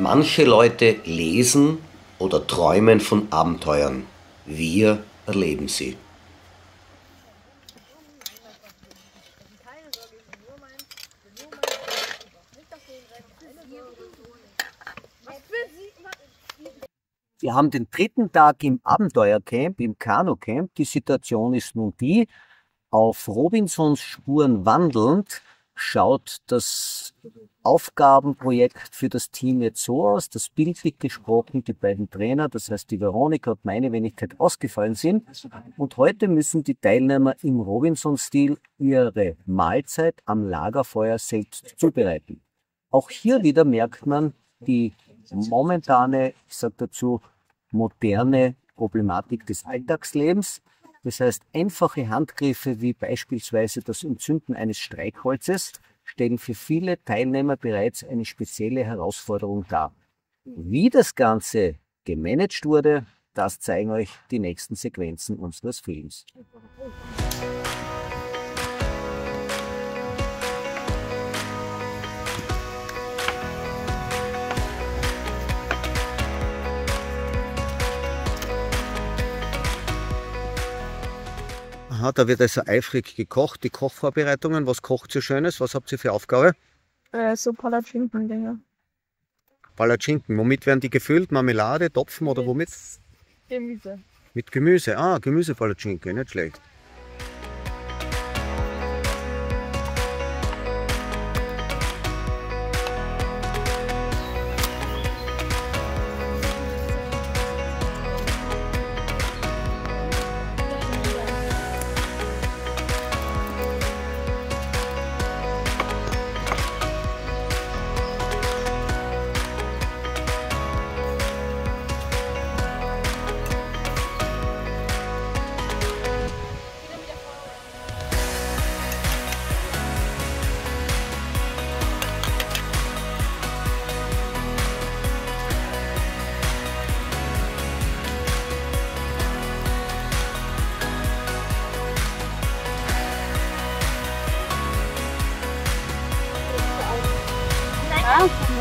Manche Leute lesen oder träumen von Abenteuern. Wir erleben sie. Wir haben den dritten Tag im Abenteuercamp, im Kanu-Camp. Die Situation ist nun die: Auf Robinsons Spuren wandelnd schaut das Aufgabenprojekt für das Team jetzt so aus, dass bildlich gesprochen die beiden Trainer, das heißt die Veronika und meine Wenigkeit, ausgefallen sind. Und heute müssen die Teilnehmer im Robinson-Stil ihre Mahlzeit am Lagerfeuer selbst zubereiten. Auch hier wieder merkt man die momentane, ich sage dazu, moderne Problematik des Alltagslebens. Das heißt, einfache Handgriffe wie beispielsweise das Entzünden eines Streichholzes stellen für viele Teilnehmer bereits eine spezielle Herausforderung dar. Wie das Ganze gemanagt wurde, das zeigen euch die nächsten Sequenzen unseres Films. Aha, da wird also eifrig gekocht, die Kochvorbereitungen. Was kocht ihr Schönes? Was habt ihr für Aufgabe? So Palatschinken-Dinger. Palatschinken. Womit werden die gefüllt? Marmelade, Topfen oder womit? Gemüse. Mit Gemüse. Ah, Gemüsepalatschinken, nicht schlecht.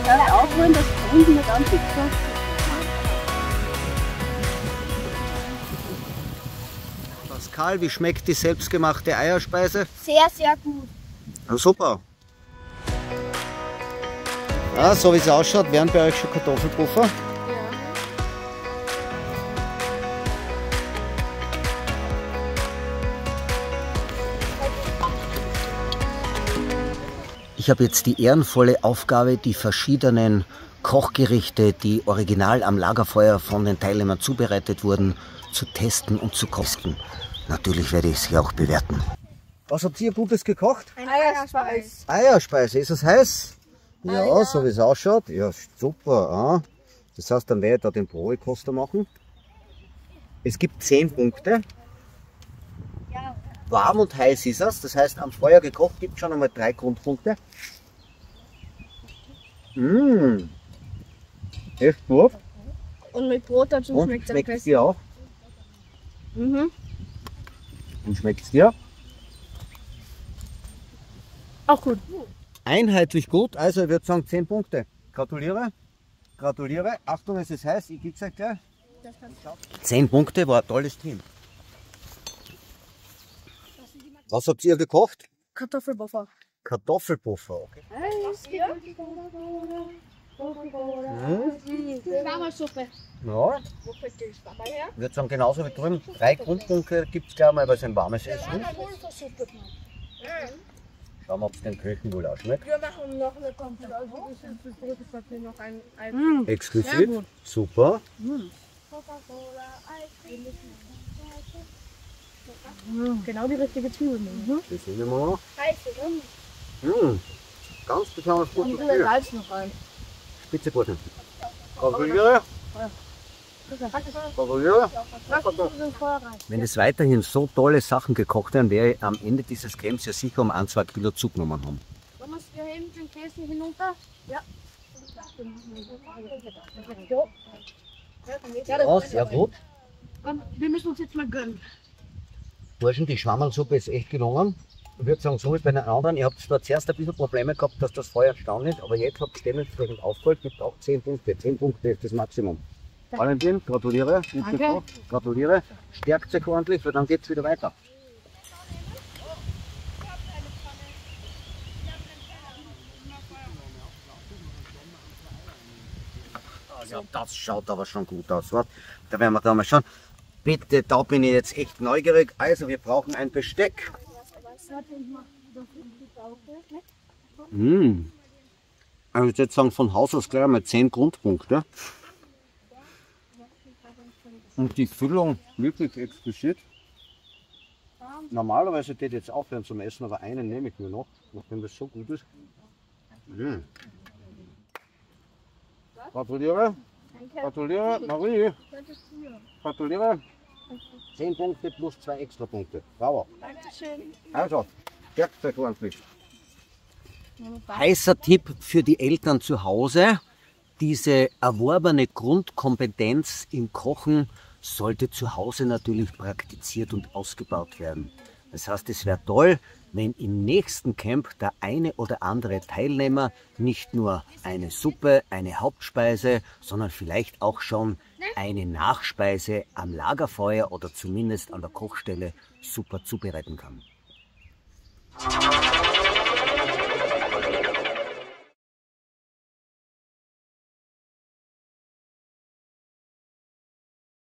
Ja, aufholen, dass unten nicht anfängt. Pascal, wie schmeckt die selbstgemachte Eierspeise? Sehr, sehr gut. Ja, super. Ja, so wie es ausschaut, wären bei euch schon Kartoffelpuffer. Ja. Ich habe jetzt die ehrenvolle Aufgabe, die verschiedenen Kochgerichte, die original am Lagerfeuer von den Teilnehmern zubereitet wurden, zu testen und zu kosten. Natürlich werde ich sie auch bewerten. Was habt ihr Gutes gekocht? Eierspeise. Eierspeise, ist es heiß? Ja, Ja. so wie es ausschaut. Ja, super. Ah. Das heißt, dann werde ich da den Probekoster machen. Es gibt 10 Punkte. Ja. Warm und heiß ist es, das heißt, am Feuer gekocht gibt es schon einmal 3 Grundpunkte. Mmh. Echt gut. Und mit Brot dazu Und schmeckt es am schmeckt es besten. dir auch? Mhm. Und schmeckt es dir? Auch gut. Einheitlich gut, also ich würde sagen 10 Punkte. Gratuliere. Gratuliere. Achtung, es ist heiß, ich gebe es euch gleich. 10 Punkte, war ein tolles Team. Was habt ihr gekocht? Kartoffelpuffer. Kartoffelpuffer, okay. Schwammersuppe. Ja, Wo kriegt die Schwammer her? ich würde sagen genauso wie drüben. 3 Grundpunkte gibt es gleich mal, weil es ein warmes Essen ist. Schauen wir, ob es den Köchen wohl auch schmeckt. Wir machen noch eine komplette. Also das ist noch ein Exquisit, super. Genau die richtige Zwiebel nehmen. Das sehen wir mal. Heiß, oder? Ganz besonders Und gutes ein Spiel. Salz noch rein. Spitze Burschen. Gratuliere. Gratuliere. Wenn es weiterhin so tolle Sachen gekocht werden, werde ich am Ende dieses Camps ja sicher um 1-2 Kilo zugenommen haben. Wollen wir heben den Käse hinunter? Ja. Ja, sehr gut. Wir müssen uns jetzt mal gönnen. Burschen, die Schwammerlsuppe ist echt gelungen. Ich würde sagen, so wie bei den anderen, ihr habt zwar zuerst ein bisschen Probleme gehabt, dass das Feuer entstanden ist, aber jetzt habt ihr dementsprechend aufgeholt, gibt auch 10 Punkte. 10 Punkte ist das Maximum. Valentin, gratuliere. Danke. Gratuliere. Stärkt sich ordentlich, weil dann geht es wieder weiter. Ja, das schaut aber schon gut aus. Warte, da werden wir da mal schauen. Bitte, da bin ich jetzt echt neugierig. Also, wir brauchen ein Besteck. Also, ich würde jetzt sagen, von Haus aus gleich einmal 10 Grundpunkte. Und die Füllung wirklich exquisit. Normalerweise geht jetzt aufhören zum Essen, aber einen nehme ich mir noch, nachdem das so gut ist. Gratuliere. Gratuliere, Marie. Gratuliere. 10 Punkte plus 2 Extrapunkte. Bravo. Dankeschön. Also, stärkt euch ordentlich. Heißer Tipp für die Eltern zu Hause. Diese erworbene Grundkompetenz im Kochen sollte zu Hause natürlich praktiziert und ausgebaut werden. Das heißt, es wäre toll, wenn im nächsten Camp der eine oder andere Teilnehmer nicht nur eine Suppe, eine Hauptspeise, sondern vielleicht auch schon eine Nachspeise am Lagerfeuer oder zumindest an der Kochstelle super zubereiten kann.